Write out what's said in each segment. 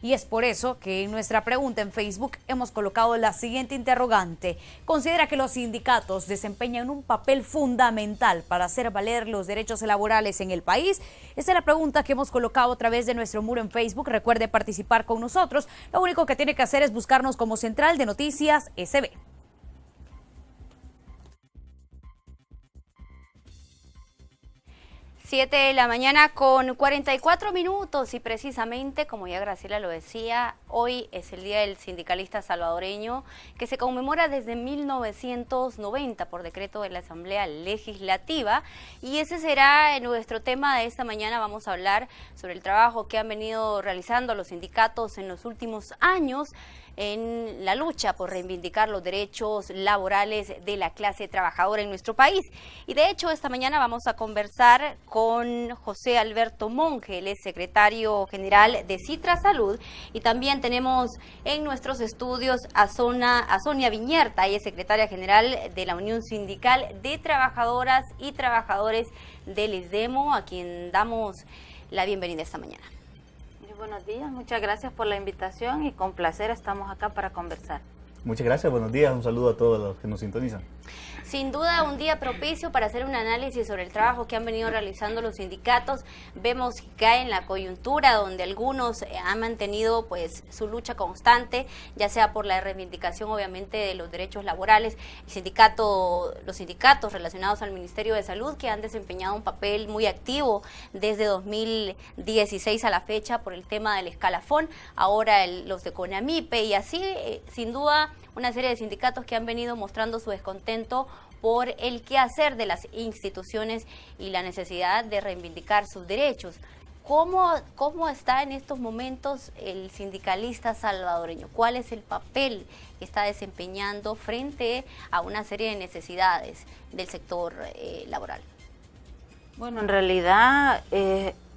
Y es por eso que en nuestra pregunta en Facebook hemos colocado la siguiente interrogante. ¿Considera que los sindicatos desempeñan un papel fundamental para hacer valer los derechos laborales en el país? Esta es la pregunta que hemos colocado a través de nuestro muro en Facebook. Recuerde participar con nosotros. Lo único que tiene que hacer es buscarnos como Central de Noticias SB. Siete de la mañana con 44 minutos y precisamente, como ya Graciela lo decía, hoy es el Día del Sindicalista Salvadoreño que se conmemora desde 1990 por decreto de la Asamblea Legislativa, y ese será nuestro tema de esta mañana. Vamos a hablar sobre el trabajo que han venido realizando los sindicatos en los últimos años en la lucha por reivindicar los derechos laborales de la clase trabajadora en nuestro país. Y de hecho esta mañana vamos a conversar con José Alberto Monge, él es secretario general de Citra Salud, y también tenemos en nuestros estudios a Sonia Viñerta, ella es secretaria general de la Unión Sindical de Trabajadoras y Trabajadores del ISDEMO, a quien damos la bienvenida esta mañana. Buenos días, muchas gracias por la invitación y con placer estamos acá para conversar. Muchas gracias, buenos días, un saludo a todos los que nos sintonizan. Sin duda un día propicio para hacer un análisis sobre el trabajo que han venido realizando los sindicatos. Vemos que cae en la coyuntura donde algunos han mantenido pues su lucha constante, ya sea por la reivindicación obviamente de los derechos laborales. Los sindicatos relacionados al Ministerio de Salud, que han desempeñado un papel muy activo desde 2016 a la fecha por el tema del escalafón, ahora los de CONAMIPE, y así sin duda una serie de sindicatos que han venido mostrando su descontento por el quehacer de las instituciones y la necesidad de reivindicar sus derechos. ¿Cómo está en estos momentos el sindicalista salvadoreño? ¿Cuál es el papel que está desempeñando frente a una serie de necesidades del sector laboral? Bueno, en realidad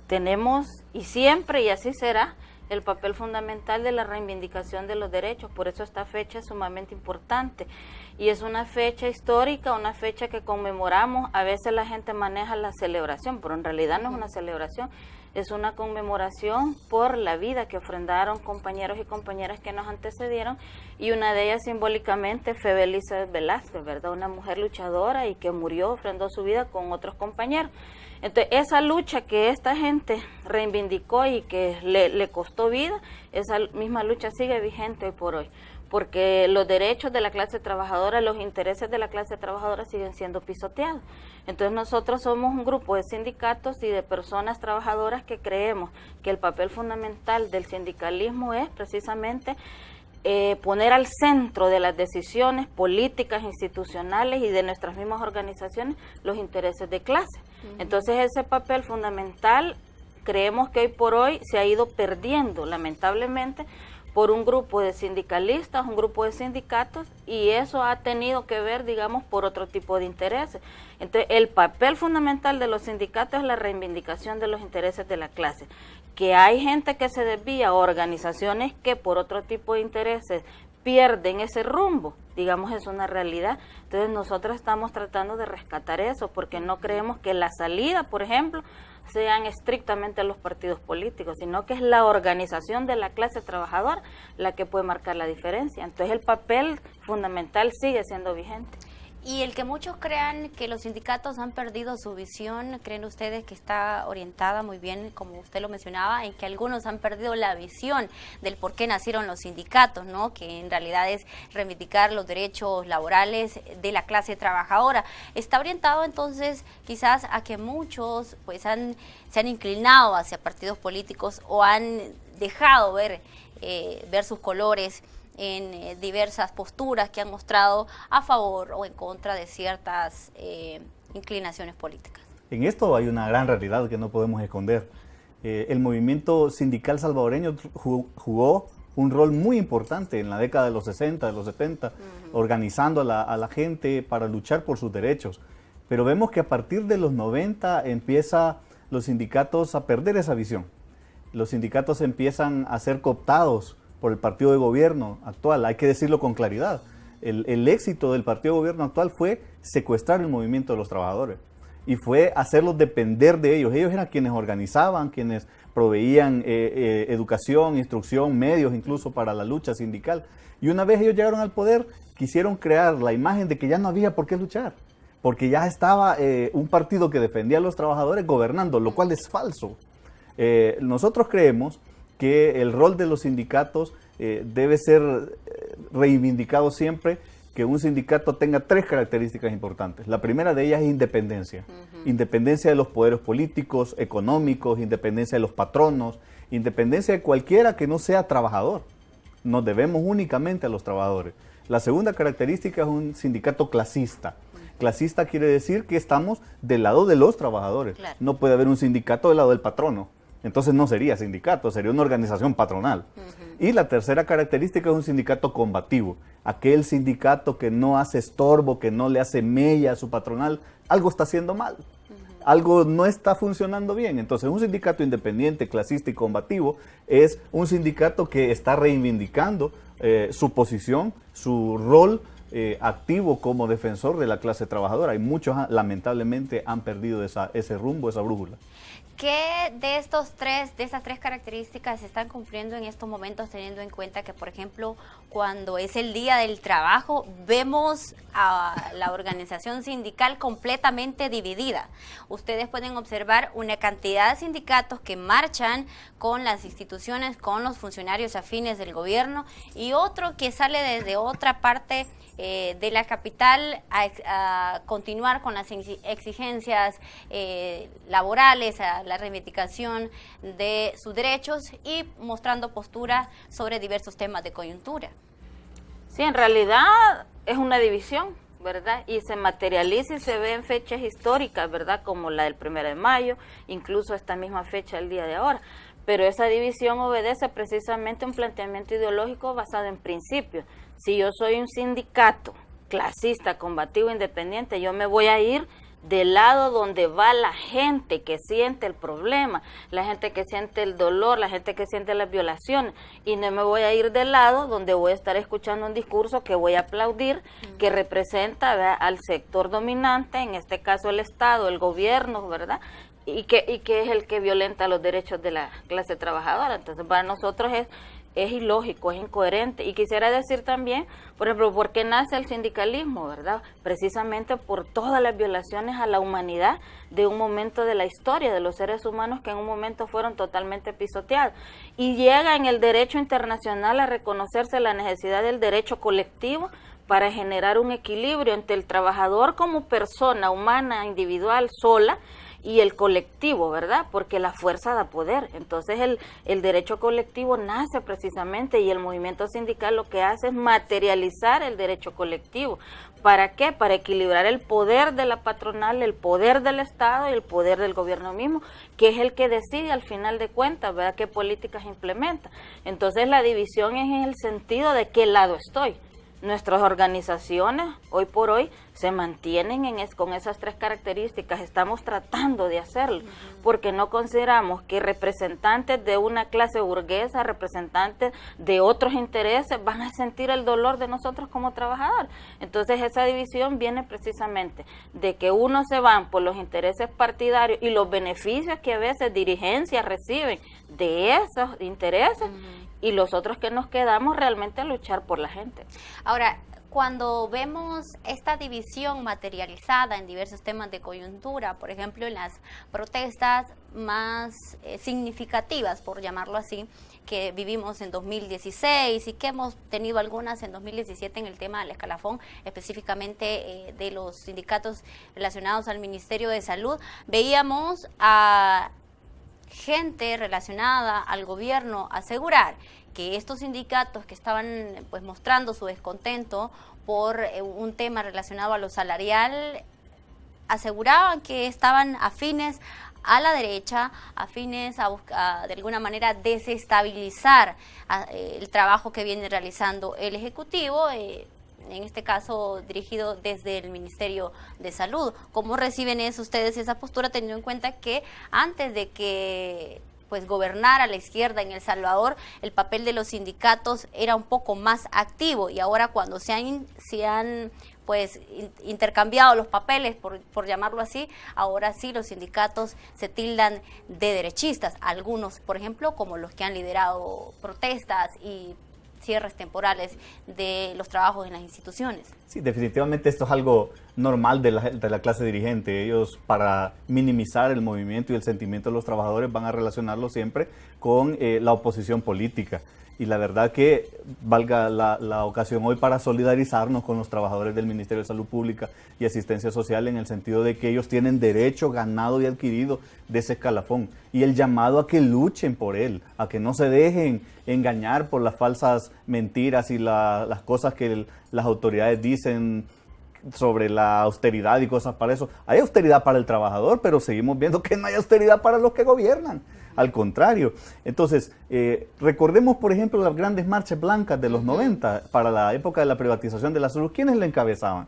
tenemos, y siempre, y así será, el papel fundamental de la reivindicación de los derechos. Por eso esta fecha es sumamente importante y es una fecha histórica, una fecha que conmemoramos. A veces la gente maneja la celebración, pero en realidad no es una celebración, es una conmemoración por la vida que ofrendaron compañeros y compañeras que nos antecedieron, y una de ellas simbólicamente fue Elizabeth Velázquez, ¿verdad? Una mujer luchadora y que murió, ofrendó su vida con otros compañeros. Entonces, esa lucha que esta gente reivindicó y que le costó vida, esa misma lucha sigue vigente hoy por hoy, porque los derechos de la clase trabajadora, los intereses de la clase trabajadora siguen siendo pisoteados. Entonces, nosotros somos un grupo de sindicatos y de personas trabajadoras que creemos que el papel fundamental del sindicalismo es precisamente poner al centro de las decisiones políticas, institucionales y de nuestras mismas organizaciones los intereses de clase. Entonces ese papel fundamental creemos que hoy por hoy se ha ido perdiendo lamentablemente por un grupo de sindicalistas, un grupo de sindicatos, y eso ha tenido que ver, digamos, por otro tipo de intereses. Entonces el papel fundamental de los sindicatos es la reivindicación de los intereses de la clase. Que hay gente que se desvía, organizaciones que por otro tipo de intereses pierden ese rumbo, digamos, es una realidad. Entonces nosotros estamos tratando de rescatar eso, porque no creemos que la salida, por ejemplo, sean estrictamente los partidos políticos, sino que es la organización de la clase trabajadora la que puede marcar la diferencia. Entonces el papel fundamental sigue siendo vigente. Y el que muchos crean que los sindicatos han perdido su visión, ¿creen ustedes que está orientada muy bien, como usted lo mencionaba, en que algunos han perdido la visión del por qué nacieron los sindicatos, ¿no? Que en realidad es reivindicar los derechos laborales de la clase trabajadora? Está orientado entonces quizás a que muchos pues se han inclinado hacia partidos políticos o han dejado ver sus colores en diversas posturas que han mostrado a favor o en contra de ciertas inclinaciones políticas. En esto hay una gran realidad que no podemos esconder. El movimiento sindical salvadoreño jugó un rol muy importante en la década de los 60, de los 70, organizando a la gente para luchar por sus derechos. Pero vemos que a partir de los 90 empieza los sindicatos a perder esa visión. Los sindicatos empiezan a ser cooptados por el partido de gobierno actual. Hay que decirlo con claridad. El éxito del partido de gobierno actual fue secuestrar el movimiento de los trabajadores. y fue hacerlos depender de ellos. Ellos eran quienes organizaban, quienes proveían educación, instrucción, medios incluso para la lucha sindical. Y una vez ellos llegaron al poder, quisieron crear la imagen de que ya no había por qué luchar, porque ya estaba un partido que defendía a los trabajadores gobernando, lo cual es falso. Nosotros creemos que el rol de los sindicatos debe ser reivindicado siempre, que un sindicato tenga 3 características importantes. La primera de ellas es independencia. Independencia de los poderes políticos, económicos, independencia de los patronos, independencia de cualquiera que no sea trabajador. Nos debemos únicamente a los trabajadores. La segunda característica es un sindicato clasista. Clasista quiere decir que estamos del lado de los trabajadores. Claro. No puede haber un sindicato del lado del patrono. Entonces no sería sindicato, sería una organización patronal. Y la tercera característica es un sindicato combativo. Aquel sindicato que no hace estorbo, que no le hace mella a su patronal, algo está haciendo mal. Algo no está funcionando bien. Entonces un sindicato independiente, clasista y combativo es un sindicato que está reivindicando su posición, su rol activo como defensor de la clase trabajadora. Y muchos lamentablemente han perdido ese rumbo, esa brújula. ¿Qué de esas 3 características se están cumpliendo en estos momentos, teniendo en cuenta que, por ejemplo, cuando es el Día del Trabajo, vemos a la organización sindical completamente dividida? Ustedes pueden observar una cantidad de sindicatos que marchan con las instituciones, con los funcionarios afines del gobierno, y otro que sale desde otra parte de la capital a continuar con las exigencias laborales, a la reivindicación de sus derechos y mostrando postura sobre diversos temas de coyuntura. Sí, en realidad es una división, ¿verdad? Y se materializa y se ve en fechas históricas, ¿verdad? Como la del 1 de mayo, incluso esta misma fecha el día de ahora. Pero esa división obedece precisamente a un planteamiento ideológico basado en principios. Si yo soy un sindicato clasista, combativo, independiente, yo me voy a ir del lado donde va la gente que siente el problema, la gente que siente el dolor, la gente que siente las violaciones, y no me voy a ir del lado donde voy a estar escuchando un discurso que voy a aplaudir, que representa, ¿verdad?, al sector dominante, en este caso el Estado, el gobierno, ¿verdad?, y que es el que violenta los derechos de la clase trabajadora. Entonces para nosotros es ilógico, es incoherente. Y quisiera decir también, por ejemplo, ¿por qué nace el sindicalismo, verdad? Precisamente por todas las violaciones a la humanidad de un momento de la historia de los seres humanos que en un momento fueron totalmente pisoteados. Y llega en el derecho internacional a reconocerse la necesidad del derecho colectivo para generar un equilibrio entre el trabajador como persona humana, individual, sola, y el colectivo, ¿verdad? Porque la fuerza da poder. Entonces el derecho colectivo nace precisamente, y el movimiento sindical lo que hace es materializar el derecho colectivo. ¿Para qué? Para equilibrar el poder de la patronal, el poder del Estado y el poder del gobierno mismo, que es el que decide al final de cuentas, ¿verdad?, qué políticas implementa. Entonces la división es en el sentido de qué lado estoy. Nuestras organizaciones hoy por hoy se mantienen con esas 3 características. Estamos tratando de hacerlo porque no consideramos que representantes de una clase burguesa, representantes de otros intereses van a sentir el dolor de nosotros como trabajadores. Entonces esa división viene precisamente de que unos se van por los intereses partidarios y los beneficios que a veces dirigencias reciben de esos intereses, y los otros que nos quedamos realmente a luchar por la gente. Ahora, cuando vemos esta división materializada en diversos temas de coyuntura, por ejemplo, en las protestas más significativas, por llamarlo así, que vivimos en 2016 y que hemos tenido algunas en 2017 en el tema del escalafón, específicamente de los sindicatos relacionados al Ministerio de Salud, veíamos a gente relacionada al gobierno asegurar que estos sindicatos que estaban pues mostrando su descontento por un tema relacionado a lo salarial, aseguraban que estaban afines a la derecha, afines a buscar de alguna manera desestabilizar el trabajo que viene realizando el Ejecutivo, en este caso dirigido desde el Ministerio de Salud. ¿Cómo reciben eso ustedes, esa postura, teniendo en cuenta que antes de que pues gobernara la izquierda en El Salvador, el papel de los sindicatos era un poco más activo, y ahora cuando se han pues intercambiado los papeles, por llamarlo así, ahora sí los sindicatos se tildan de derechistas, algunos, por ejemplo, como los que han liderado protestas y cierres temporales de los trabajos en las instituciones. Sí, definitivamente esto es algo normal de la clase dirigente. Ellos, para minimizar el movimiento y el sentimiento de los trabajadores, van a relacionarlo siempre con la oposición política. Y la verdad que valga la ocasión hoy para solidarizarnos con los trabajadores del Ministerio de Salud Pública y Asistencia Social, en el sentido de que ellos tienen derecho ganado y adquirido de ese escalafón, y el llamado a que luchen por él, a que no se dejen engañar por las falsas mentiras y las cosas que las autoridades dicen sobre la austeridad y cosas para eso. Hay austeridad para el trabajador, pero seguimos viendo que no hay austeridad para los que gobiernan. Al contrario. Entonces, recordemos, por ejemplo, las grandes marchas blancas de los 90, para la época de la privatización de la salud. ¿Quiénes la encabezaban?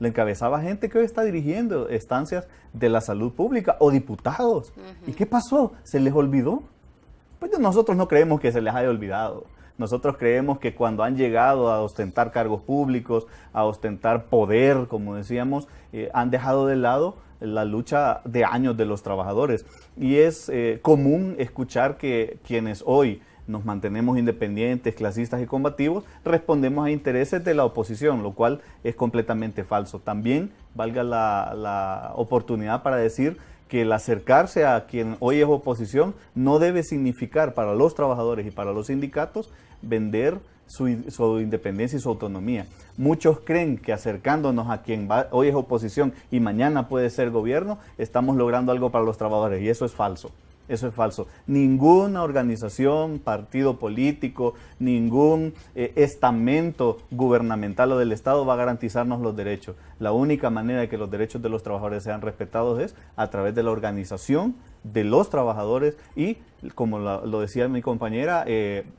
La encabezaba gente que hoy está dirigiendo estancias de la salud pública o diputados. ¿Y qué pasó? ¿Se les olvidó? Pues nosotros no creemos que se les haya olvidado. Nosotros creemos que cuando han llegado a ostentar cargos públicos, a ostentar poder, como decíamos, han dejado de lado la lucha de años de los trabajadores. Y es común escuchar que quienes hoy nos mantenemos independientes, clasistas y combativos, respondemos a intereses de la oposición, lo cual es completamente falso. También valga la oportunidad para decir que el acercarse a quien hoy es oposición no debe significar para los trabajadores y para los sindicatos vender su independencia y su autonomía. Muchos creen que acercándonos a quien hoy es oposición y mañana puede ser gobierno, estamos logrando algo para los trabajadores, y eso es falso. Eso es falso. Ninguna organización, partido político, ningún estamento gubernamental o del Estado va a garantizarnos los derechos. La única manera de que los derechos de los trabajadores sean respetados es a través de la organización de los trabajadores y, como lo decía mi compañera,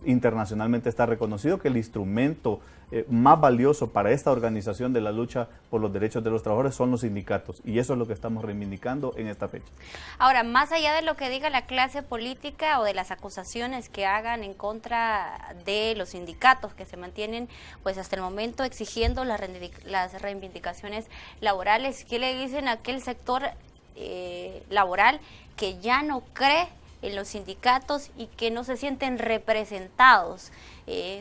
internacionalmente está reconocido que el instrumento más valioso para esta organización de la lucha por los derechos de los trabajadores son los sindicatos, y eso es lo que estamos reivindicando en esta fecha. Ahora, más allá de lo que diga la clase política o de las acusaciones que hagan en contra de los sindicatos que se mantienen pues hasta el momento exigiendo las reivindicaciones laborales, ¿qué le dicen a aquel sector laboral que ya no cree en los sindicatos y que no se sienten representados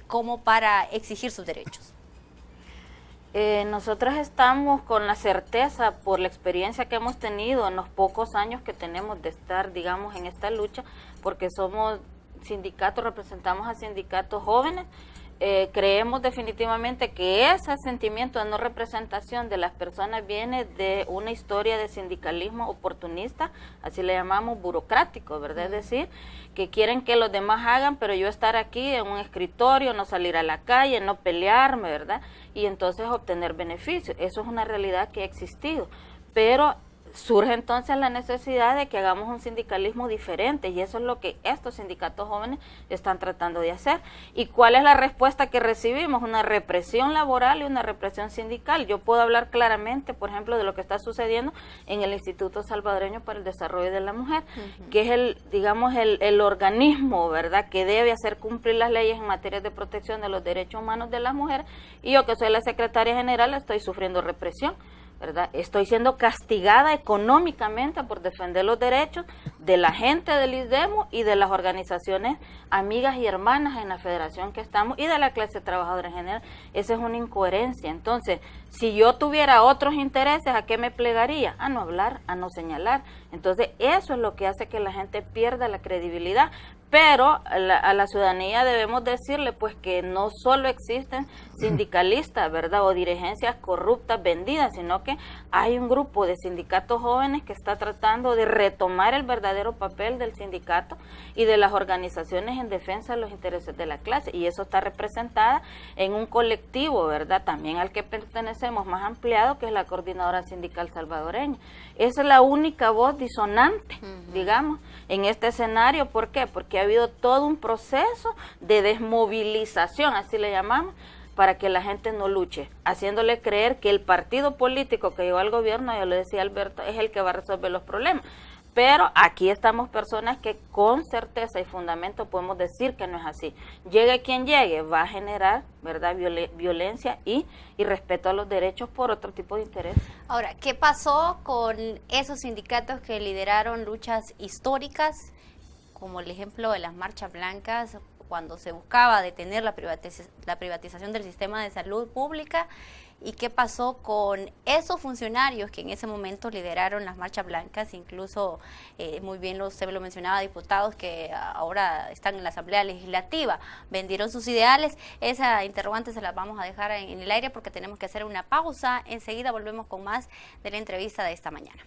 como para exigir sus derechos? Nosotros estamos con la certeza, por la experiencia que hemos tenido en los pocos años que tenemos de estar, digamos, en esta lucha, porque somos sindicatos, representamos a sindicatos jóvenes. Creemos definitivamente que ese sentimiento de no representación de las personas viene de una historia de sindicalismo oportunista, así le llamamos, burocrático, ¿verdad? Es decir, que quieren que los demás hagan, pero yo estar aquí en un escritorio, no salir a la calle, no pelearme, ¿verdad? Y entonces obtener beneficios. Eso es una realidad que ha existido, pero surge entonces la necesidad de que hagamos un sindicalismo diferente, y eso es lo que estos sindicatos jóvenes están tratando de hacer. ¿Y cuál es la respuesta que recibimos? Una represión laboral y una represión sindical. Yo puedo hablar claramente, por ejemplo, de lo que está sucediendo en el Instituto Salvadoreño para el Desarrollo de la Mujer, que es el organismo, ¿verdad?, que debe hacer cumplir las leyes en materia de protección de los derechos humanos de las mujeres, y yo, que soy la secretaria general, estoy sufriendo represión, ¿verdad? Estoy siendo castigada económicamente por defender los derechos de la gente del ISDEMO y de las organizaciones amigas y hermanas en la federación que estamos y de la clase trabajadora en general. Esa es una incoherencia. Entonces, si yo tuviera otros intereses, ¿a qué me plegaría? A no hablar, a no señalar. Entonces, eso es lo que hace que la gente pierda la credibilidad. Pero a la ciudadanía debemos decirle pues que no solo existen sindicalistas, ¿verdad?, o dirigencias corruptas vendidas, sino que hay un grupo de sindicatos jóvenes que está tratando de retomar el verdadero papel del sindicato y de las organizaciones en defensa de los intereses de la clase, y eso está representada en un colectivo, ¿verdad?, también al que pertenecemos, más ampliado, que es la Coordinadora Sindical Salvadoreña. Esa es la única voz disonante, digamos, en este escenario. ¿Por qué? Porque ha habido todo un proceso de desmovilización, así le llamamos, para que la gente no luche, haciéndole creer que el partido político que llegó al gobierno, ya lo decía Alberto, es el que va a resolver los problemas. Pero aquí estamos personas que con certeza y fundamento podemos decir que no es así. Llegue quien llegue, va a generar, ¿verdad?, violencia y respeto a los derechos por otro tipo de interés. Ahora, ¿qué pasó con esos sindicatos que lideraron luchas históricas, como el ejemplo de las marchas blancas, cuando se buscaba detener la privatización del sistema de salud pública? ¿Y qué pasó con esos funcionarios que en ese momento lideraron las marchas blancas? Incluso, muy bien usted lo mencionaba, diputados que ahora están en la Asamblea Legislativa, vendieron sus ideales. Esa interrogante se la vamos a dejar en el aire porque tenemos que hacer una pausa. Enseguida volvemos con más de la entrevista de esta mañana.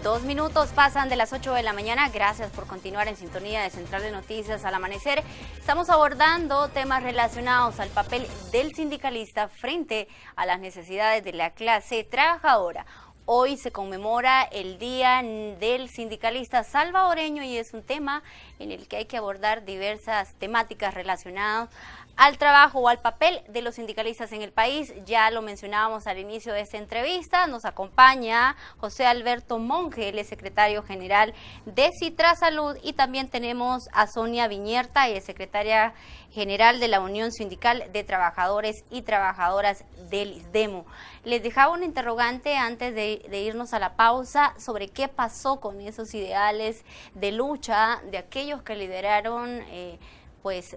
Dos minutos pasan de las 8 de la mañana. Gracias por continuar en sintonía de Central de Noticias al Amanecer. Estamos abordando temas relacionados al papel del sindicalista frente a las necesidades de la clase trabajadora. Hoy se conmemora el Día del Sindicalista Salvadoreño y es un tema en el que hay que abordar diversas temáticas relacionadas al trabajo o al papel de los sindicalistas en el país. Ya lo mencionábamos al inicio de esta entrevista. Nos acompaña José Alberto Monge, él es secretario general de Citra Salud, y también tenemos a Sonia Viñerta, y es secretaria general de la Unión Sindical de Trabajadores y Trabajadoras del ISDEMU. Les dejaba una interrogante antes de irnos a la pausa sobre qué pasó con esos ideales de lucha de aquellos que lideraron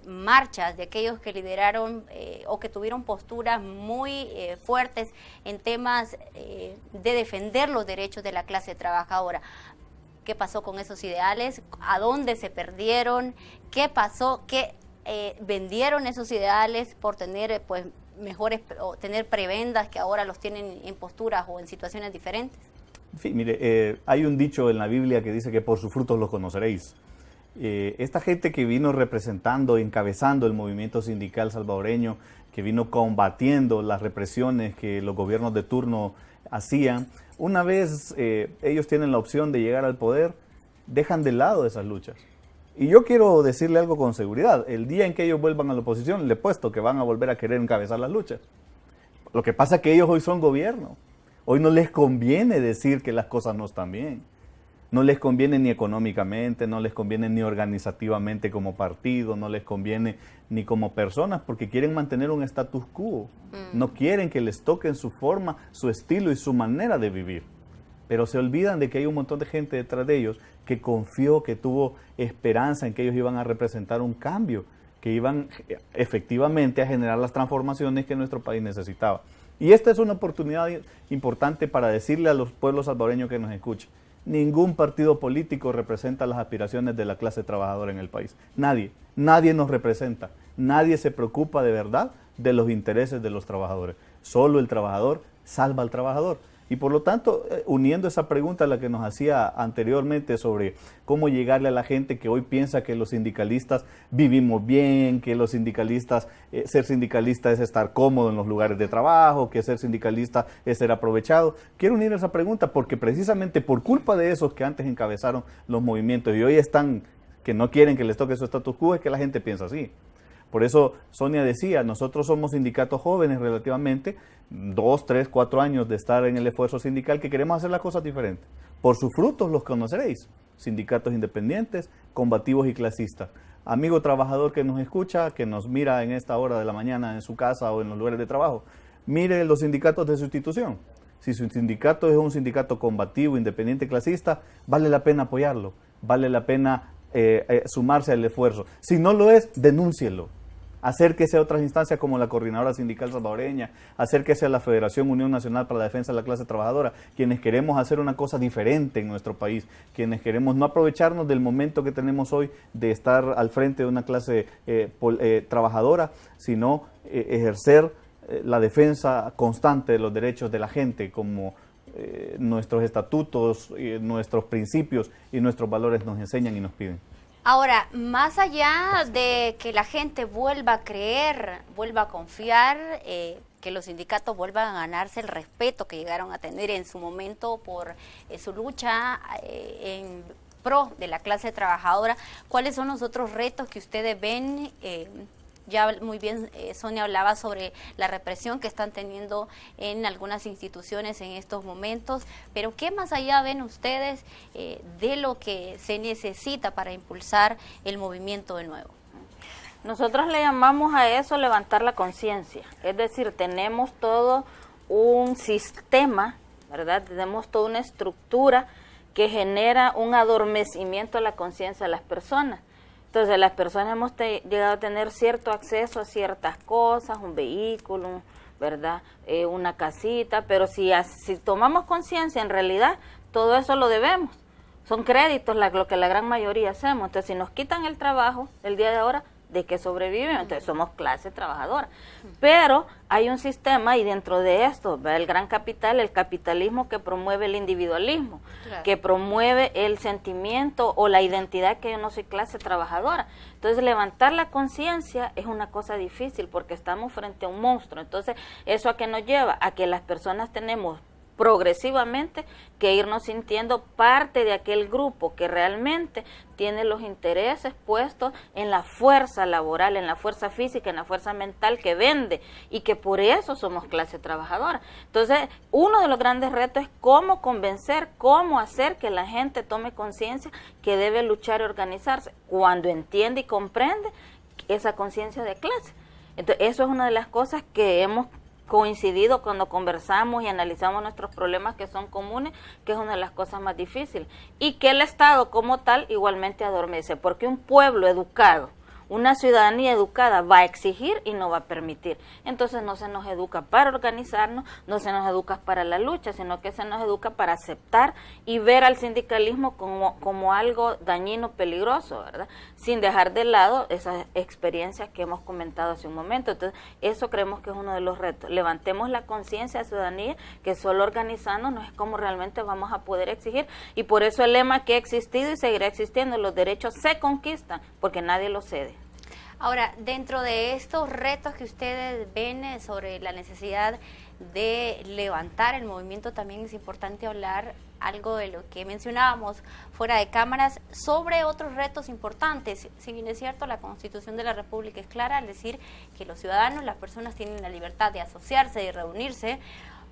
marchas, de aquellos que lideraron o que tuvieron posturas muy fuertes en temas de defender los derechos de la clase trabajadora. ¿Qué pasó con esos ideales? ¿A dónde se perdieron? ¿Qué pasó? ¿Qué vendieron esos ideales por tener mejores o tener prebendas que ahora los tienen en posturas o en situaciones diferentes? Sí, mire, hay un dicho en la Biblia que dice que por sus frutos los conoceréis. Esta gente que vino representando, encabezando el movimiento sindical salvadoreño, que vino combatiendo las represiones que los gobiernos de turno hacían, una vez ellos tienen la opción de llegar al poder, dejan de lado esas luchas. Y yo quiero decirle algo con seguridad: el día en que ellos vuelvan a la oposición, le he puesto que van a volver a querer encabezar las luchas. Lo que pasa es que ellos hoy son gobierno. Hoy no les conviene decir que las cosas no están bien. No les conviene ni económicamente, no les conviene ni organizativamente como partido, no les conviene ni como personas, porque quieren mantener un status quo. No quieren que les toquen su forma, su estilo y su manera de vivir. Pero se olvidan de que hay un montón de gente detrás de ellos que confió, que tuvo esperanza en que ellos iban a representar un cambio, que iban efectivamente a generar las transformaciones que nuestro país necesitaba. Y esta es una oportunidad importante para decirle a los pueblos salvadoreños que nos escuchan: ningún partido político representa las aspiraciones de la clase trabajadora en el país. Nadie nos representa. Nadie se preocupa de verdad de los intereses de los trabajadores. Solo el trabajador salva al trabajador. Y por lo tanto, uniendo esa pregunta a la que nos hacía anteriormente sobre cómo llegarle a la gente que hoy piensa que los sindicalistas vivimos bien, que los sindicalistas, ser sindicalista es estar cómodo en los lugares de trabajo, que ser sindicalista es ser aprovechado. Quiero unir esa pregunta porque precisamente por culpa de esos que antes encabezaron los movimientos y hoy están, que no quieren que les toque su status quo, es que la gente piensa así. Por eso Sonia decía, nosotros somos sindicatos jóvenes relativamente, 2, 3, 4 años de estar en el esfuerzo sindical, que queremos hacer las cosas diferentes. Por sus frutos los conoceréis. Sindicatos independientes, combativos y clasistas. Amigo trabajador que nos escucha, que nos mira en esta hora de la mañana en su casa o en los lugares de trabajo, mire los sindicatos de su institución. Si su sindicato es un sindicato combativo, independiente, clasista, vale la pena apoyarlo, vale la pena sumarse al esfuerzo. Si no lo es, denúncielo. Acérquese a otras instancias como la Coordinadora Sindical Salvadoreña, acérquese a la Federación Unión Nacional para la Defensa de la Clase Trabajadora, quienes queremos hacer una cosa diferente en nuestro país, quienes queremos no aprovecharnos del momento que tenemos hoy de estar al frente de una clase trabajadora, sino ejercer la defensa constante de los derechos de la gente, como nuestros estatutos, nuestros principios y nuestros valores nos enseñan y nos piden. Ahora, más allá de que la gente vuelva a creer, vuelva a confiar, que los sindicatos vuelvan a ganarse el respeto que llegaron a tener en su momento por su lucha pro de la clase trabajadora. ¿Cuáles son los otros retos que ustedes ven? Ya muy bien Sonia hablaba sobre la represión que están teniendo en algunas instituciones en estos momentos, pero ¿qué más allá ven ustedes de lo que se necesita para impulsar el movimiento de nuevo? Nosotros le llamamos a eso levantar la conciencia, es decir, tenemos todo un sistema, ¿verdad? Tenemos toda una estructura que genera un adormecimiento de la conciencia de las personas. Entonces, las personas hemos llegado a tener cierto acceso a ciertas cosas, un vehículo, ¿verdad? Una casita, pero si tomamos conciencia, en realidad, todo eso lo debemos. Son créditos lo que la gran mayoría hacemos. Entonces, si nos quitan el trabajo el día de ahora, ¿de qué sobrevivimos? Entonces, somos clase trabajadora. Pero hay un sistema, y dentro de esto, ¿verdad? El gran capital, el capitalismo que promueve el individualismo, claro, que promueve el sentimiento o la identidad que yo no soy clase trabajadora. Entonces, levantar la conciencia es una cosa difícil porque estamos frente a un monstruo. Entonces, ¿eso a qué nos lleva? A que las personas tenemos progresivamente que irnos sintiendo parte de aquel grupo que realmente tiene los intereses puestos en la fuerza laboral, en la fuerza física, en la fuerza mental que vende, y que por eso somos clase trabajadora. Entonces, uno de los grandes retos es cómo convencer, cómo hacer que la gente tome conciencia que debe luchar y organizarse cuando entiende y comprende esa conciencia de clase. Entonces, eso es una de las cosas que hemos coincidido cuando conversamos y analizamos nuestros problemas que son comunes, que es una de las cosas más difíciles, y que el Estado como tal igualmente adormece, porque un pueblo educado, una ciudadanía educada va a exigir y no va a permitir. Entonces no se nos educa para organizarnos, no se nos educa para la lucha, sino que se nos educa para aceptar y ver al sindicalismo como algo dañino, peligroso, ¿verdad? Sin dejar de lado esas experiencias que hemos comentado hace un momento. Entonces, eso creemos que es uno de los retos. Levantemos la conciencia de la ciudadanía, que solo organizándonos es como realmente vamos a poder exigir, y por eso el lema que ha existido y seguirá existiendo: los derechos se conquistan porque nadie los cede. Ahora, dentro de estos retos que ustedes ven sobre la necesidad de levantar el movimiento, también es importante hablar algo de lo que mencionábamos fuera de cámaras sobre otros retos importantes. Si bien es cierto, la Constitución de la República es clara al decir que los ciudadanos, las personas tienen la libertad de asociarse y reunirse,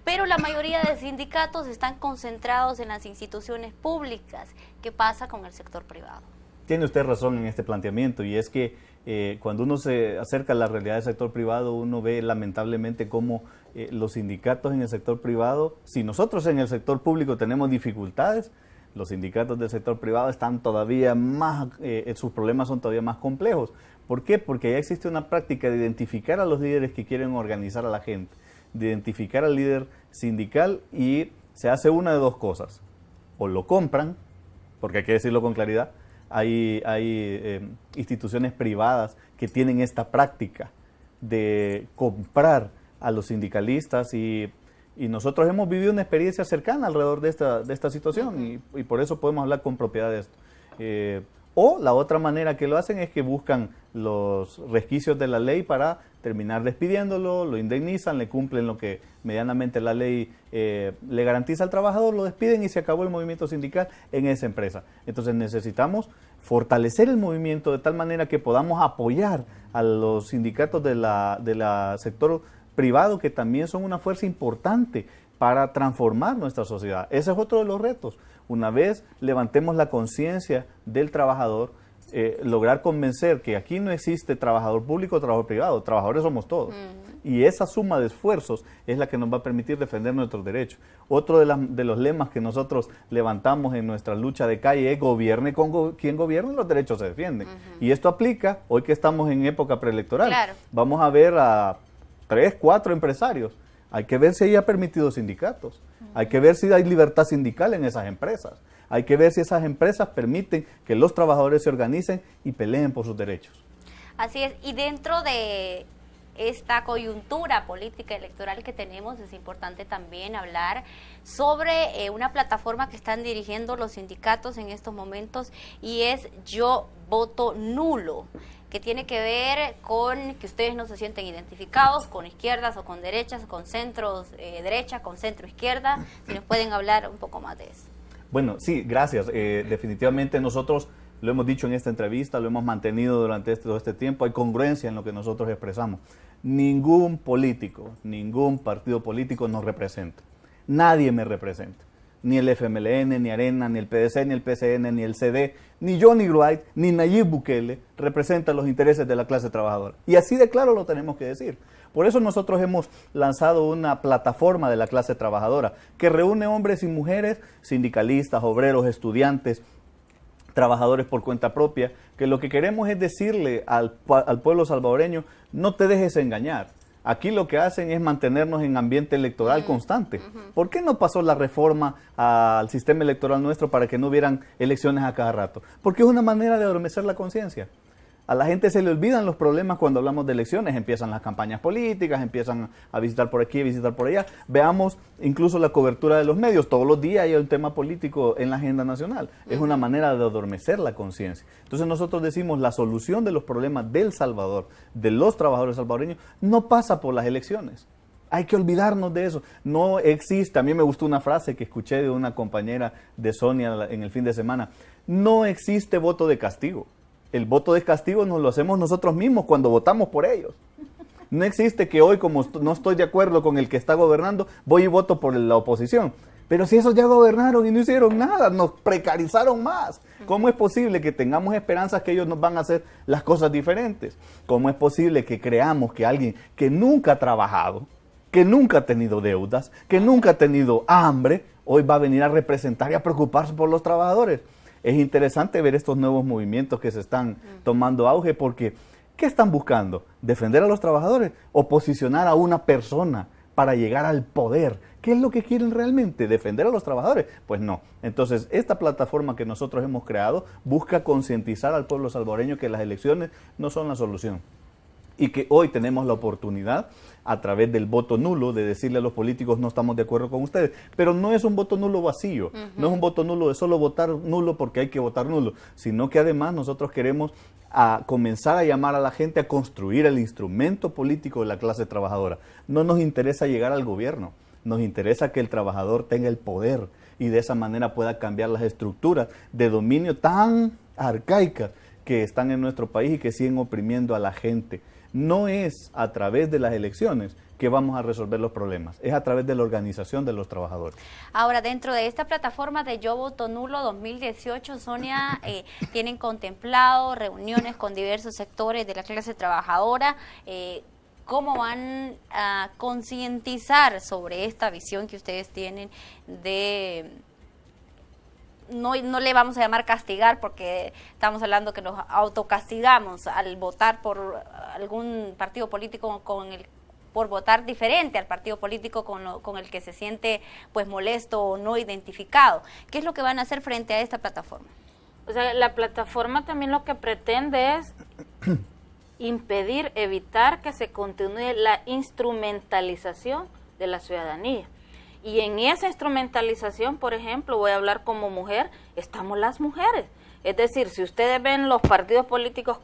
pero la mayoría de sindicatos están concentrados en las instituciones públicas. ¿Qué pasa con el sector privado? Tiene usted razón en este planteamiento, y es que cuando uno se acerca a la realidad del sector privado, uno ve lamentablemente cómo los sindicatos en el sector privado, si nosotros en el sector público tenemos dificultades, los sindicatos del sector privado están todavía más, sus problemas son todavía más complejos. ¿Por qué? Porque ya existe una práctica de identificar a los líderes que quieren organizar a la gente, de identificar al líder sindical, y se hace una de dos cosas: o lo compran, porque hay que decirlo con claridad, hay instituciones privadas que tienen esta práctica de comprar a los sindicalistas, y nosotros hemos vivido una experiencia cercana alrededor de esta situación, y por eso podemos hablar con propiedad de esto. O la otra manera que lo hacen es que buscan los resquicios de la ley para terminar despidiéndolo, lo indemnizan, le cumplen lo que medianamente la ley le garantiza al trabajador, lo despiden y se acabó el movimiento sindical en esa empresa. Entonces necesitamos fortalecer el movimiento de tal manera que podamos apoyar a los sindicatos de la sector privado, que también son una fuerza importante para transformar nuestra sociedad. Ese es otro de los retos. Una vez levantemos la conciencia del trabajador, lograr convencer que aquí no existe trabajador público o trabajador privado, trabajadores somos todos. Y esa suma de esfuerzos es la que nos va a permitir defender nuestros derechos. Otro de los lemas que nosotros levantamos en nuestra lucha de calle es: gobierne con quien gobierne, los derechos se defienden. Y esto aplica hoy que estamos en época preelectoral. Claro. Vamos a ver a 3, 4 empresarios. Hay que ver si hay permitidos sindicatos. Hay que ver si hay libertad sindical en esas empresas. Hay que ver si esas empresas permiten que los trabajadores se organicen y peleen por sus derechos. Así es. Y dentro de esta coyuntura política electoral que tenemos, es importante también hablar sobre una plataforma que están dirigiendo los sindicatos en estos momentos, y es Yo Voto Nulo, que tiene que ver con que ustedes no se sienten identificados con izquierdas o con derechas, con centros derecha, con centro izquierda. Si nos pueden hablar un poco más de eso. Bueno, sí, gracias. Definitivamente nosotros lo hemos dicho en esta entrevista, lo hemos mantenido durante todo este tiempo, hay congruencia en lo que nosotros expresamos. Ningún político, ningún partido político nos representa. Nadie me representa. Ni el FMLN, ni Arena, ni el PDC, ni el PCN, ni el CD, ni Johnny Wright, ni Nayib Bukele representan los intereses de la clase trabajadora. Y así de claro lo tenemos que decir. Por eso nosotros hemos lanzado una plataforma de la clase trabajadora que reúne hombres y mujeres, sindicalistas, obreros, estudiantes, trabajadores por cuenta propia, que lo que queremos es decirle al pueblo salvadoreño, no te dejes engañar. Aquí lo que hacen es mantenernos en ambiente electoral constante. ¿Por qué no pasó la reforma al sistema electoral nuestro para que no hubieran elecciones a cada rato? Porque es una manera de adormecer la conciencia. A la gente se le olvidan los problemas cuando hablamos de elecciones, empiezan las campañas políticas, empiezan a visitar por aquí, a visitar por allá. Veamos incluso la cobertura de los medios, todos los días hay un tema político en la agenda nacional. Es una manera de adormecer la conciencia. Entonces nosotros decimos, la solución de los problemas del Salvador, de los trabajadores salvadoreños, no pasa por las elecciones. Hay que olvidarnos de eso. No existe, a mí me gustó una frase que escuché de una compañera de Sonia en el fin de semana, no existe voto de castigo. El voto de castigo nos lo hacemos nosotros mismos cuando votamos por ellos. No existe que hoy, como no estoy de acuerdo con el que está gobernando, voy y voto por la oposición. Pero si esos ya gobernaron y no hicieron nada, nos precarizaron más. ¿Cómo es posible que tengamos esperanzas que ellos nos van a hacer las cosas diferentes? ¿Cómo es posible que creamos que alguien que nunca ha trabajado, que nunca ha tenido deudas, que nunca ha tenido hambre, hoy va a venir a representar y a preocuparse por los trabajadores? Es interesante ver estos nuevos movimientos que se están tomando auge porque, ¿qué están buscando? ¿Defender a los trabajadores o posicionar a una persona para llegar al poder? ¿Qué es lo que quieren realmente? ¿Defender a los trabajadores? Pues no. Entonces, esta plataforma que nosotros hemos creado busca concientizar al pueblo salvadoreño que las elecciones no son la solución. Y que hoy tenemos la oportunidad, a través del voto nulo, de decirle a los políticos no estamos de acuerdo con ustedes. Pero no es un voto nulo vacío, no es un voto nulo de solo votar nulo porque hay que votar nulo, sino que además nosotros queremos comenzar a llamar a la gente a construir el instrumento político de la clase trabajadora. No nos interesa llegar al gobierno, nos interesa que el trabajador tenga el poder y de esa manera pueda cambiar las estructuras de dominio tan arcaicas que están en nuestro país y que siguen oprimiendo a la gente. No es a través de las elecciones que vamos a resolver los problemas, es a través de la organización de los trabajadores. Ahora, dentro de esta plataforma de Yo Voto Nulo 2018, Sonia, tienen contemplado reuniones con diversos sectores de la clase trabajadora. ¿Cómo van a concientizar sobre esta visión que ustedes tienen de... No le vamos a llamar castigar porque estamos hablando que nos autocastigamos al votar por algún partido político por votar diferente al partido político con el que se siente pues molesto o no identificado? ¿Qué es lo que van a hacer frente a esta plataforma? O sea, la plataforma también lo que pretende es impedir, evitar que se continúe la instrumentalización de la ciudadanía. Y en esa instrumentalización, por ejemplo, voy a hablar como mujer, estamos las mujeres. Es decir, si ustedes ven los partidos políticos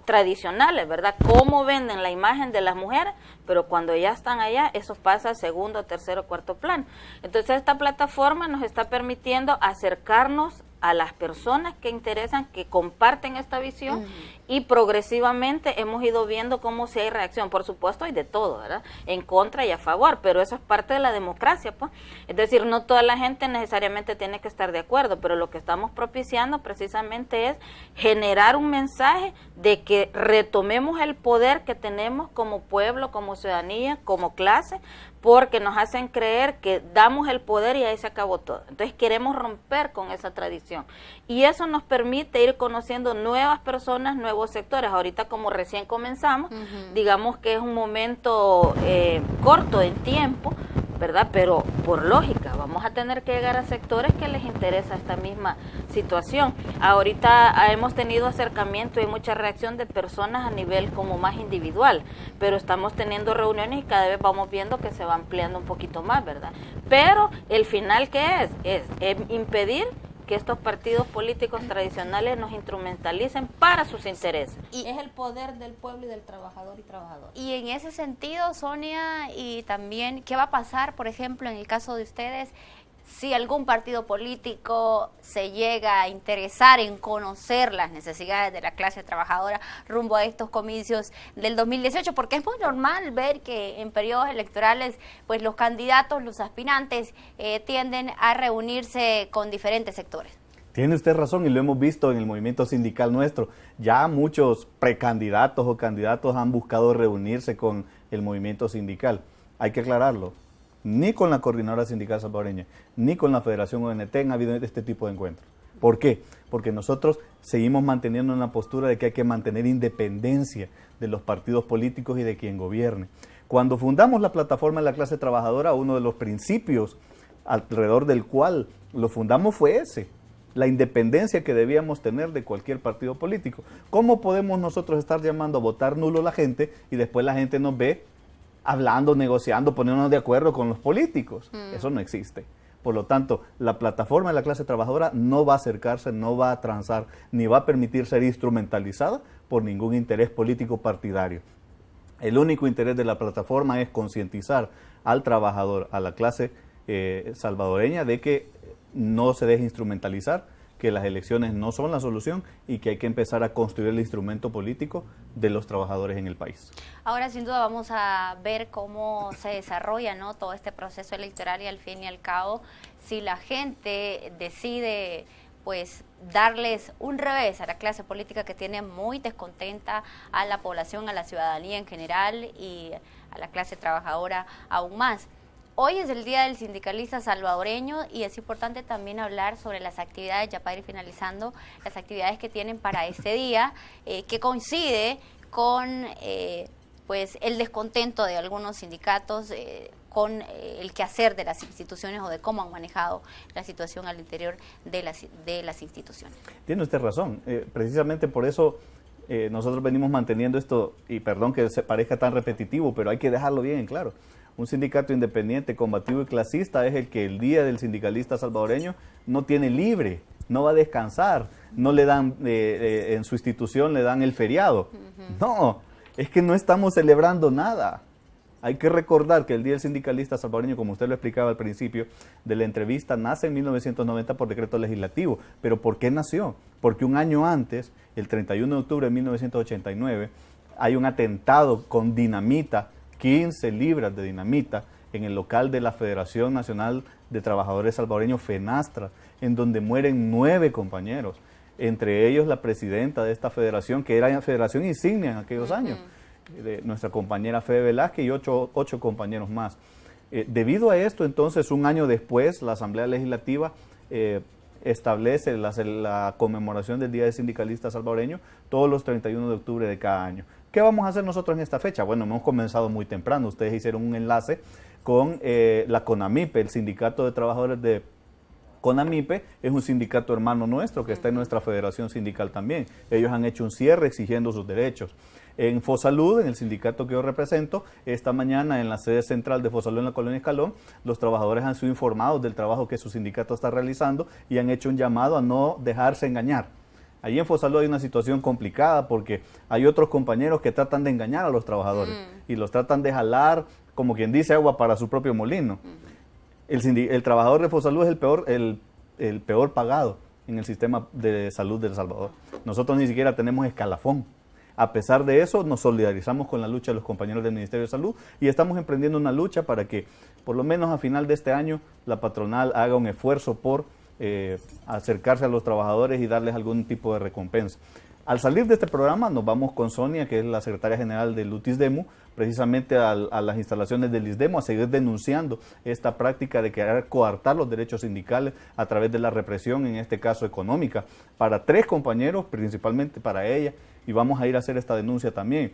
tradicionales, ¿verdad? Cómo venden la imagen de las mujeres, pero cuando ya están allá, eso pasa a segundo, tercero, cuarto plano. Entonces, esta plataforma nos está permitiendo acercarnos a las personas que interesan, que comparten esta visión, y progresivamente hemos ido viendo cómo si hay reacción. Por supuesto hay de todo, ¿verdad? En contra y a favor, pero eso es parte de la democracia, pues. Es decir, no toda la gente necesariamente tiene que estar de acuerdo, pero lo que estamos propiciando precisamente es generar un mensaje de que retomemos el poder que tenemos como pueblo, como ciudadanía, como clase, porque nos hacen creer que damos el poder y ahí se acabó todo. Entonces queremos romper con esa tradición. Y eso nos permite ir conociendo nuevas personas, nuevos sectores. Ahorita como recién comenzamos, digamos que es un momento corto en tiempo, ¿verdad? Pero por lógica, vamos a tener que llegar a sectores que les interesa esta misma situación. Ahorita hemos tenido acercamiento y mucha reacción de personas a nivel como más individual, pero estamos teniendo reuniones y cada vez vamos viendo que se va ampliando un poquito más, ¿verdad? Pero el final, ¿qué es? Es impedir que estos partidos políticos tradicionales nos instrumentalicen para sus intereses. Y es el poder del pueblo y del trabajador y trabajadora. Y en ese sentido, Sonia, y también, ¿qué va a pasar, por ejemplo, en el caso de ustedes, si algún partido político se llega a interesar en conocer las necesidades de la clase trabajadora rumbo a estos comicios del 2018, porque es muy normal ver que en periodos electorales pues los candidatos, los aspirantes tienden a reunirse con diferentes sectores. Tiene usted razón y lo hemos visto en el movimiento sindical nuestro. Ya muchos precandidatos o candidatos han buscado reunirse con el movimiento sindical. Hay que aclararlo. Ni con la Coordinadora Sindical Salvadoreña, ni con la Federación ONT han habido este tipo de encuentros. ¿Por qué? Porque nosotros seguimos manteniendo una postura de que hay que mantener independencia de los partidos políticos y de quien gobierne. Cuando fundamos la plataforma de la clase trabajadora, uno de los principios alrededor del cual lo fundamos fue ese: la independencia que debíamos tener de cualquier partido político. ¿Cómo podemos nosotros estar llamando a votar nulo a la gente y después la gente nos ve hablando, negociando, poniéndonos de acuerdo con los políticos? Eso no existe. Por lo tanto, la plataforma de la clase trabajadora no va a acercarse, no va a transar, ni va a permitir ser instrumentalizada por ningún interés político partidario. El único interés de la plataforma es concientizar al trabajador, a la clase salvadoreña, de que no se deje instrumentalizar, que las elecciones no son la solución y que hay que empezar a construir el instrumento político de los trabajadores en el país. Ahora sin duda vamos a ver cómo se desarrolla, ¿no?, todo este proceso electoral y al fin y al cabo, si la gente decide pues darles un revés a la clase política que tiene muy descontenta, a la población, a la ciudadanía en general y a la clase trabajadora aún más. Hoy es el Día del Sindicalista Salvadoreño y es importante también hablar sobre las actividades, ya para ir finalizando, las actividades que tienen para este día, que coincide con pues el descontento de algunos sindicatos con el quehacer de las instituciones o de cómo han manejado la situación al interior de las instituciones. Tiene usted razón, precisamente por eso nosotros venimos manteniendo esto, y perdón que se parezca tan repetitivo, pero hay que dejarlo bien en claro. Un sindicato independiente, combativo y clasista es el que el Día del Sindicalista Salvadoreño no tiene libre, no va a descansar, no le dan, en su institución le dan el feriado. No, es que no estamos celebrando nada. Hay que recordar que el Día del Sindicalista Salvadoreño, como usted lo explicaba al principio de la entrevista, nace en 1990 por decreto legislativo. ¿Pero por qué nació? Porque un año antes, el 31 de octubre de 1989, hay un atentado con dinamita, 15 libras de dinamita, en el local de la Federación Nacional de Trabajadores Salvadoreños, FENASTRA, en donde mueren 9 compañeros, entre ellos la presidenta de esta federación, que era una federación insignia en aquellos años, de nuestra compañera Fede Velázquez y 8 compañeros más. Debido a esto, entonces, un año después, la Asamblea Legislativa establece la conmemoración del Día del Sindicalista Salvadoreño todos los 31 de octubre de cada año. ¿Qué vamos a hacer nosotros en esta fecha? Bueno, hemos comenzado muy temprano. Ustedes hicieron un enlace con la CONAMIPE, el Sindicato de Trabajadores de CONAMIPE. Es un sindicato hermano nuestro que está en nuestra federación sindical también. Ellos han hecho un cierre exigiendo sus derechos. En Fosalud, en el sindicato que yo represento, esta mañana en la sede central de Fosalud en la Colonia Escalón, los trabajadores han sido informados del trabajo que su sindicato está realizando y han hecho un llamado a no dejarse engañar. Allí en Fosalud hay una situación complicada porque hay otros compañeros que tratan de engañar a los trabajadores y los tratan de jalar, como quien dice, agua para su propio molino. El trabajador de Fosalud es el peor pagado en el sistema de salud de El Salvador. Nosotros ni siquiera tenemos escalafón. A pesar de eso, nos solidarizamos con la lucha de los compañeros del Ministerio de Salud y estamos emprendiendo una lucha para que, por lo menos a final de este año, la patronal haga un esfuerzo por acercarse a los trabajadores y darles algún tipo de recompensa. Al salir de este programa nos vamos con Sonia, que es la secretaria general del UTISDEMU, precisamente a las instalaciones del ISDEMU a seguir denunciando esta práctica de querer coartar los derechos sindicales a través de la represión, en este caso económica, para 3 compañeros, principalmente para ella, y vamos a ir a hacer esta denuncia también.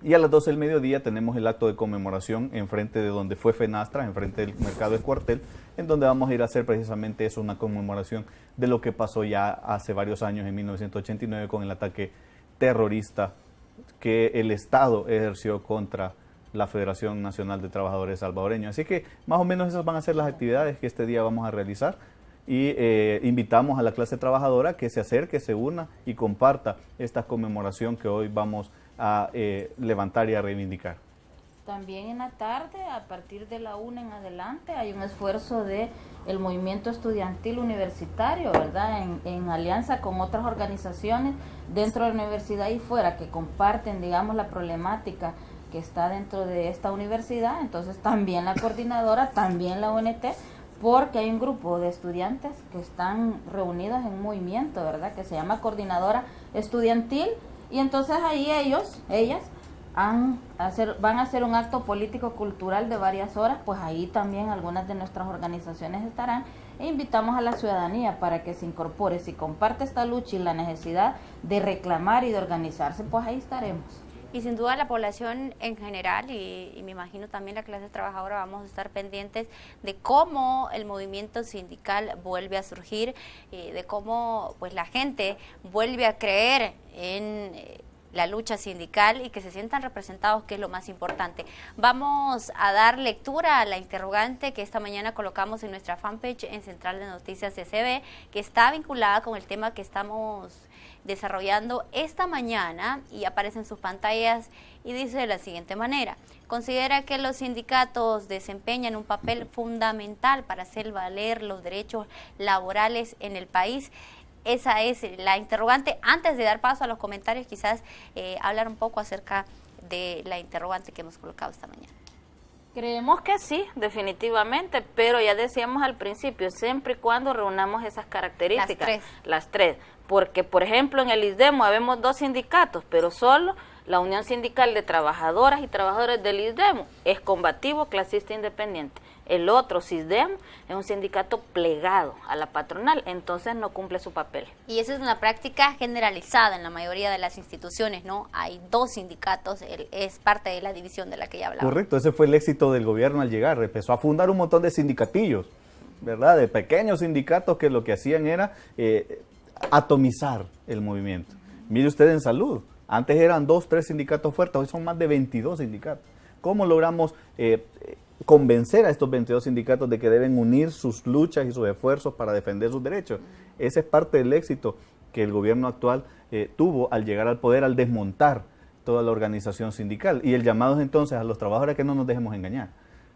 Y a las 12 del mediodía tenemos el acto de conmemoración enfrente de donde fue FENASTRA, enfrente del mercado del cuartel, en donde vamos a ir a hacer precisamente eso, una conmemoración de lo que pasó ya hace varios años, en 1989, con el ataque terrorista que el Estado ejerció contra la Federación Nacional de Trabajadores Salvadoreños. Así que más o menos esas van a ser las actividades que este día vamos a realizar. Y invitamos a la clase trabajadora que se acerque, se una y comparta esta conmemoración que hoy vamos a levantar y a reivindicar. También en la tarde, a partir de la 1 en adelante, hay un esfuerzo de el movimiento estudiantil universitario, ¿verdad? En alianza con otras organizaciones dentro de la universidad y fuera que comparten, digamos, la problemática que está dentro de esta universidad. Entonces también la coordinadora, también la UNT, porque hay un grupo de estudiantes que están reunidos en un movimiento, ¿verdad? Que se llama Coordinadora Estudiantil, y entonces ahí ellas van a hacer un acto político-cultural de varias horas, pues ahí también algunas de nuestras organizaciones estarán, e invitamos a la ciudadanía para que se incorpore. Si comparte esta lucha y la necesidad de reclamar y de organizarse, pues ahí estaremos. Y sin duda la población en general y me imagino también la clase trabajadora vamos a estar pendientes de cómo el movimiento sindical vuelve a surgir, de cómo pues la gente vuelve a creer en la lucha sindical y que se sientan representados, que es lo más importante. Vamos a dar lectura a la interrogante que esta mañana colocamos en nuestra fanpage en Central de Noticias CCB, que está vinculada con el tema que estamos desarrollando esta mañana y aparece en sus pantallas y dice de la siguiente manera: considera que los sindicatos desempeñan un papel fundamental para hacer valer los derechos laborales en el país. Esa es la interrogante. Antes de dar paso a los comentarios, quizás hablar un poco acerca de la interrogante que hemos colocado esta mañana. Creemos que sí, definitivamente, pero ya decíamos al principio, siempre y cuando reunamos esas características. Las tres. Porque, por ejemplo, en el ISDEMO habemos 2 sindicatos, pero solo la Unión Sindical de Trabajadoras y Trabajadores del ISDEMO es combativo, clasista, independiente. El otro, CISDEMO, es un sindicato plegado a la patronal, entonces no cumple su papel. Y esa es una práctica generalizada en la mayoría de las instituciones, ¿no? Hay 2 sindicatos, es parte de la división de la que ya hablaba. Correcto, ese fue el éxito del gobierno al llegar. Empezó a fundar un montón de sindicatillos, ¿verdad? De pequeños sindicatos que lo que hacían era atomizar el movimiento. Mire usted en salud, antes eran 2, 3 sindicatos fuertes, hoy son más de 22 sindicatos. ¿Cómo logramos convencer a estos 22 sindicatos de que deben unir sus luchas y sus esfuerzos para defender sus derechos? Ese es parte del éxito que el gobierno actual tuvo al llegar al poder, al desmontar toda la organización sindical. Y el llamado es entonces a los trabajadores a que no nos dejemos engañar,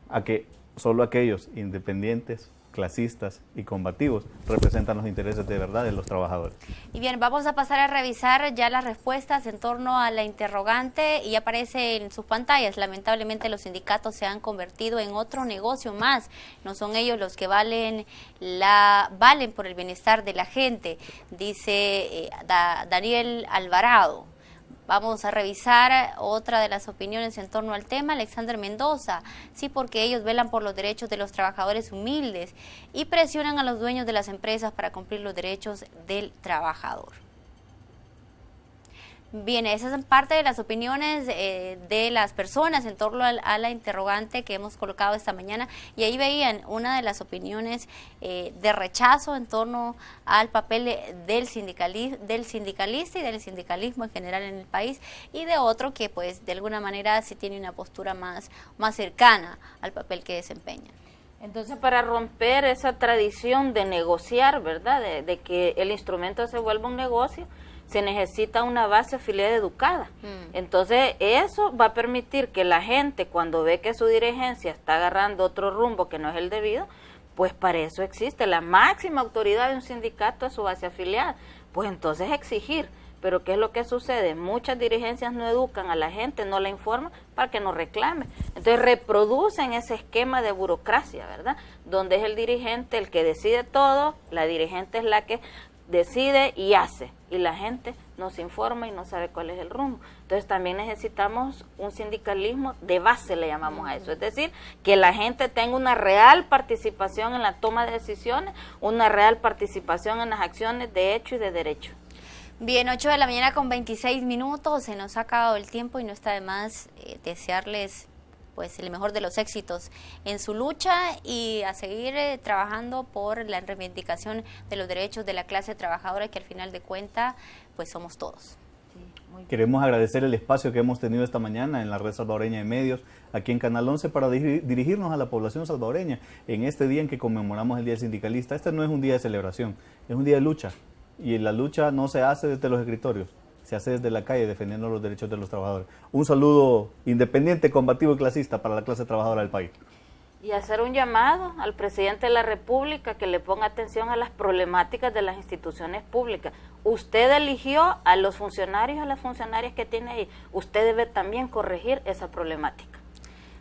a que solo aquellos independientes, clasistas y combativos representan los intereses de verdad de los trabajadores. Y bien, vamos a pasar a revisar ya las respuestas en torno a la interrogante y aparece en sus pantallas. Lamentablemente los sindicatos se han convertido en otro negocio más, no son ellos los que valen por el bienestar de la gente, dice Daniel Alvarado. Vamos a revisar otra de las opiniones en torno al tema. Alexander Mendoza, sí, porque ellos velan por los derechos de los trabajadores humildes y presionan a los dueños de las empresas para cumplir los derechos del trabajador. Bien, esas son parte de las opiniones de las personas en torno a la interrogante que hemos colocado esta mañana, y ahí veían una de las opiniones de rechazo en torno al papel del sindicalista y del sindicalismo en general en el país, y de otro que pues de alguna manera sí tiene una postura más cercana al papel que desempeña. Entonces, para romper esa tradición de negociar, ¿verdad?, de que el instrumento se vuelva un negocio, se necesita una base afiliada educada. Entonces eso va a permitir que la gente, cuando ve que su dirigencia está agarrando otro rumbo que no es el debido, pues para eso existe la máxima autoridad de un sindicato, es su base afiliada, pues entonces exigir. Pero ¿qué es lo que sucede? Muchas dirigencias no educan a la gente, no la informan para que no reclame. Entonces reproducen ese esquema de burocracia, ¿verdad? Donde es el dirigente el que decide todo, la dirigente es la que decide y hace, y la gente no se informa y no sabe cuál es el rumbo. Entonces también necesitamos un sindicalismo de base, le llamamos a eso, es decir, que la gente tenga una real participación en la toma de decisiones, una real participación en las acciones de hecho y de derecho. Bien, 8 de la mañana con 26 minutos, se nos ha acabado el tiempo y no está de más desearles pues el mejor de los éxitos en su lucha y a seguir trabajando por la reivindicación de los derechos de la clase trabajadora, que al final de cuentas pues somos todos. Queremos agradecer el espacio que hemos tenido esta mañana en la Red Salvadoreña de Medios, aquí en Canal 11, para dirigirnos a la población salvadoreña en este día en que conmemoramos el Día del Sindicalista. Este no es un día de celebración, es un día de lucha, y la lucha no se hace desde los escritorios, se hace desde la calle defendiendo los derechos de los trabajadores. Un saludo independiente, combativo y clasista para la clase trabajadora del país. Y hacer un llamado al presidente de la República que le ponga atención a las problemáticas de las instituciones públicas. Usted eligió a los funcionarios, a las funcionarias que tiene ahí. Usted debe también corregir esa problemática.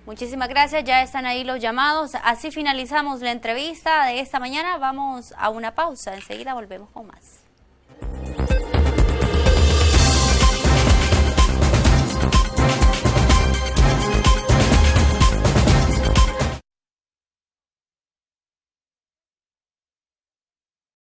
Muchísimas gracias, ya están ahí los llamados. Así finalizamos la entrevista de esta mañana. Vamos a una pausa, enseguida volvemos con más.